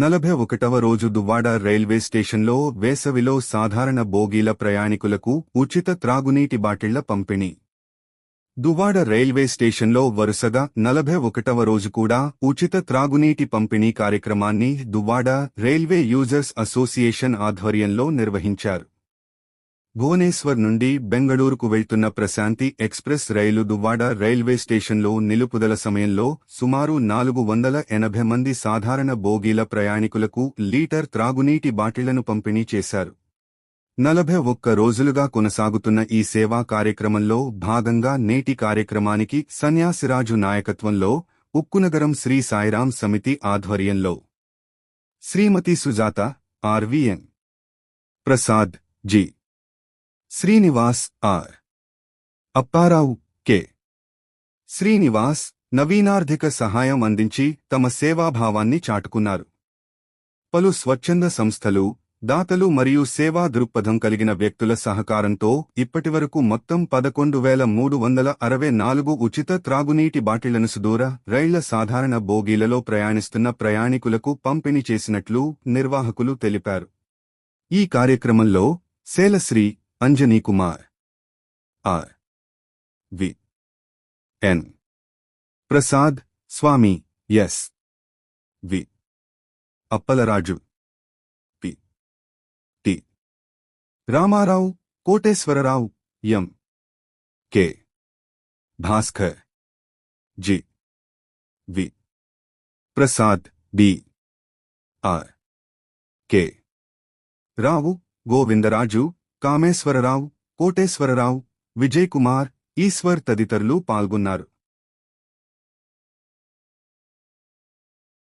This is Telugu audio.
41వ రోజు దువ్వాడ రైల్వే స్టేషన్లో వేసవిలో సాధారణ బోగీల ప్రయాణికులకు ఉచిత త్రాగునీటి బాటిళ్ల పంపిణీ. దువ్వాడ రైల్వే స్టేషన్లో వరుసగా 41వ రోజు కూడా ఉచిత త్రాగునీటి పంపిణీ కార్యక్రమాన్ని దువ్వాడ రైల్వే యూజర్స్ అసోసియేషన్ ఆధ్వర్యంలో నిర్వహించారు. భువనేశ్వర్ నుండి బెంగళూరుకు వెళ్తున్న ప్రశాంతి ఎక్స్ప్రెస్ రైలు దువ్వాడ రైల్వే స్టేషన్లో నిలుపుదల సమయంలో సుమారు 480 మంది సాధారణ బోగీల ప్రయాణికులకు లీటర్ త్రాగునీటి బాటిళ్లను పంపిణీ చేశారు. 41 రోజులుగా కొనసాగుతున్న ఈ సేవా కార్యక్రమంలో భాగంగా నేటి కార్యక్రమానికి సన్యాసిరాజు నాయకత్వంలో ఉక్కునగరం శ్రీ సాయిరాం సమితి ఆధ్వర్యంలో Shrimati Sujatha R V N, Prasad G, Srinivas R, Apparao K, Srinivas నవీనార్థిక సహాయం అందించి తమ సేవాభావాన్ని చాటుకున్నారు. పలు స్వచ్ఛంద సంస్థలు, దాతలు మరియు సేవా దృక్పథం కలిగిన వ్యక్తుల సహకారంతో ఇప్పటివరకు మొత్తం 11,364 ఉచిత త్రాగునీటి బాటిళ్లను సుదూర రైళ్ల సాధారణ బోగీలలో ప్రయాణిస్తున్న ప్రయాణికులకు పంపిణీ చేసినట్లు నిర్వాహకులు తెలిపారు. ఈ కార్యక్రమంలో సేలశ్రీ Anjanikumar, R, V, N, Prasad, Swamy, S, V, Appalaraju, P, T, Ramarao, Koteswararao, M, K, Bhaskar, G, V, Prasad, D, R, K, Rao, Govindaraju, Kameswararao, Koteswararao, Vijay Kumar, Eswar తదితరులు పాల్గొన్నారు.